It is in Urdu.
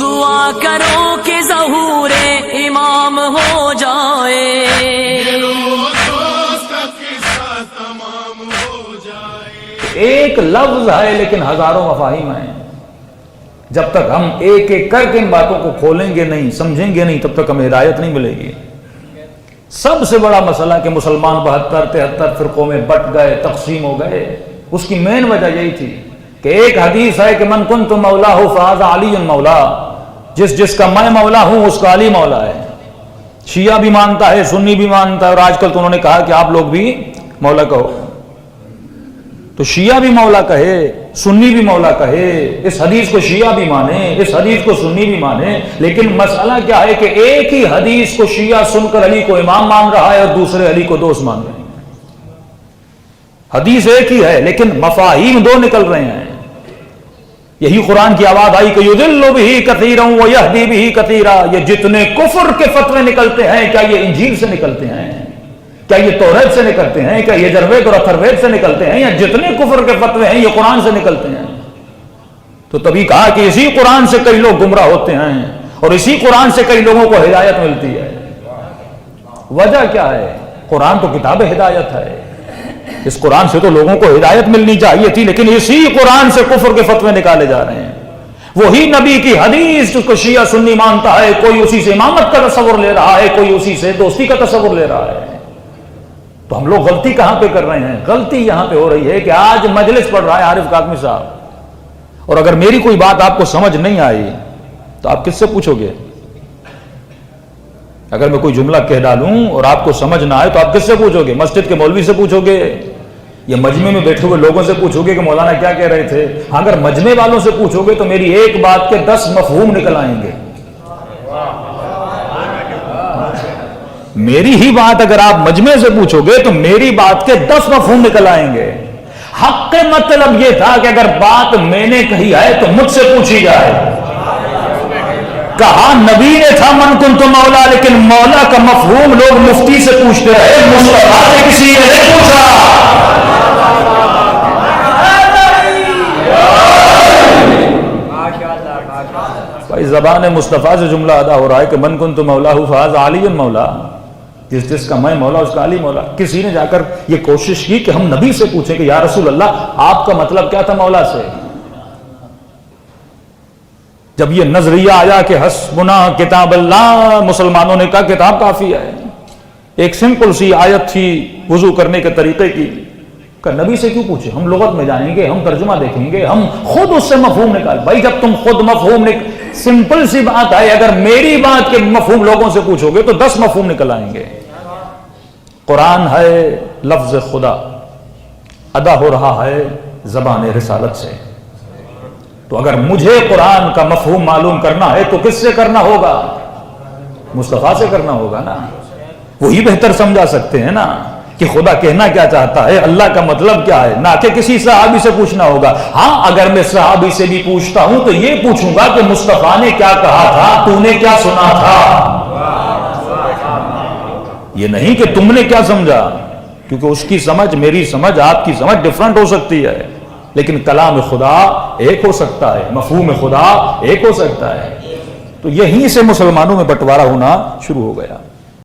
دعا کرو کہ ظہور امام ہو جائے، ایک لفظ ہے لیکن ہزاروں مفاہیم ہیں. جب تک ہم ایک ایک کر کے ان باتوں کو کھولیں گے نہیں، سمجھیں گے نہیں، تب تک ہمیں ہدایت نہیں ملے گی. سب سے بڑا مسئلہ کہ مسلمان 72-73 فرقوں میں بٹ گئے، تقسیم ہو گئے، اس کی مین وجہ یہی تھی کہ ایک حدیث ہے کہ من کنت مولاہ فہذا علی مولا، جس کا میں مولا ہوں اس کا علی مولا ہے. شیعہ بھی مانتا ہے، سنی بھی مانتا ہے، اور آج کل تو انہوں نے کہا کہ آپ لوگ بھی مولا کہو. تو شیعہ بھی مولا کہے، سنی بھی مولا کہے، اس حدیث کو شیعہ بھی مانے، اس حدیث کو سنی بھی مانے، لیکن مسئلہ کیا ہے کہ ایک ہی حدیث کو شیعہ سن کر علی کو امام مان رہا ہے اور دوسرے علی کو دوست مان رہے ہیں. حدیث ایک ہی ہے لیکن مفاہیم دو نکل رہے ہیں. یہی قرآن کی آواز آئی کہ یضل بہ کثیرا ویہدی بہ کثیرا. یہ جتنے کفر کے فتوے نکلتے ہیں کیا یہ انجیل سے نکلتے ہیں؟ کیا یہ توریت سے نکلتے ہیں؟ کیا یہ جروید اور اتھروید سے نکلتے ہیں؟ یا جتنے کفر کے فتوے ہیں یہ قرآن سے نکلتے ہیں؟ تو تبھی کہا کہ اسی قرآن سے کئی لوگ گمراہ ہوتے ہیں اور اسی قرآن سے کئی لوگوں کو ہدایت ملتی ہے. وجہ کیا ہے؟ قرآن تو کتاب ہدایت ہے، اس قرآن سے تو لوگوں کو ہدایت ملنی چاہیے تھی، لیکن اسی قرآن سے کفر کے فتوے نکالے جا رہے ہیں. وہی نبی کی حدیث جس کو شیعہ سنی مانتا ہے، کوئی اسی سے امامت کا تصور لے رہا ہے، کوئی اسی سے دوستی کا تصور لے رہا ہے. تو ہم لوگ غلطی کہاں پہ کر رہے ہیں؟ غلطی یہاں پہ ہو رہی ہے کہ آج مجلس پڑھ رہا ہے عارف کاظمی صاحب، اور اگر میری کوئی بات آپ کو سمجھ نہیں آئی تو آپ کس سے پوچھو گے؟ اگر میں کوئی جملہ کہہ ڈالوں اور آپ کو سمجھ نہ آئے تو آپ کس سے پوچھو گے؟ مسجد کے مولوی سے پوچھو گے یا مجمع میں بیٹھے ہوئے لوگوں سے پوچھو گے کہ مولانا کیا کہہ رہے تھے؟ اگر مجمع والوں سے پوچھو گے تو میری ایک بات کے 10 مفہوم نکل آئیں گے. میری ہی بات اگر آپ مجمع سے پوچھو گے تو میری بات کے 10 مفہوم نکل آئیں گے. حق کے مطلب یہ تھا کہ اگر بات میں نے کہی ہے تو مجھ سے پوچھی جائے. کہا نبی نے تھا من کنت مولا، لیکن مولا کا مفہوم لوگ مفتی سے پوچھتے رہے، مصطفیٰ سے کسی نے نہیں پوچھا. بھائی زبان مصطفیٰ سے جملہ ادا ہو رہا ہے کہ من کنت مولا فہذا علی مولا، جس کا میں مولا اس کا علی مولا. کسی نے جا کر یہ کوشش کی کہ ہم نبی سے پوچھیں کہ یا رسول اللہ آپ کا مطلب کیا تھا مولا سے؟ جب یہ نظریہ آیا کہ حسبنا کتاب اللہ، مسلمانوں نے کہا کتاب کافی ہے. ایک سمپل سی آیت تھی وضو کرنے کے طریقے کی، کہ نبی سے کیوں پوچھیں؟ ہم لغت میں جائیں گے، ہم ترجمہ دیکھیں گے، ہم خود اس سے مفہوم نکال. بھائی جب تم خود مفہوم سمپل سی بات ہے، اگر میری بات کے مفہوم لوگوں سے پوچھو گے تو 10 مفہوم نکل آئیں گے. قرآن ہے لفظ خدا، ادا ہو رہا ہے زبان رسالت سے. تو اگر مجھے قرآن کا مفہوم معلوم کرنا ہے تو کس سے کرنا ہوگا؟ مصطفیٰ سے کرنا ہوگا نا. وہی بہتر سمجھا سکتے ہیں نا کہ خدا کہنا کیا چاہتا ہے، اللہ کا مطلب کیا ہے، نہ کہ کسی صحابی سے پوچھنا ہوگا. ہاں اگر میں صحابی سے بھی پوچھتا ہوں تو یہ پوچھوں گا کہ مصطفیٰ نے کیا کہا تھا، تو نے کیا سنا تھا. یہ نہیں کہ تم نے کیا سمجھا، کیونکہ اس کی سمجھ، میری سمجھ، آپ کی سمجھ ڈیفرنٹ ہو سکتی ہے، لیکن کلام خدا ایک ہو سکتا ہے، مفہوم خدا ایک ہو سکتا ہے. تو یہیں سے مسلمانوں میں بٹوارا ہونا شروع ہو گیا.